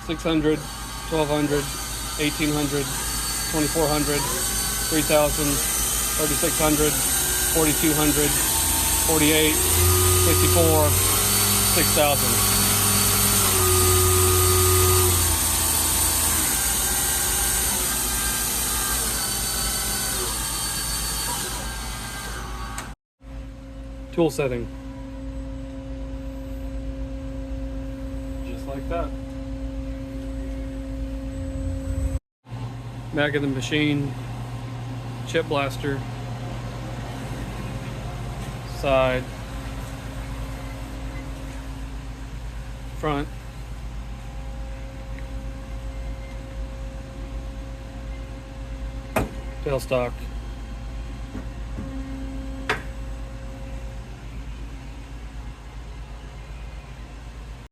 600, 1200, 1800, 2400, 3000, 3600, 4200, 48, 54, 6000. Tool setting. Just like that. Back of the machine, chip blaster, side, front, tailstock.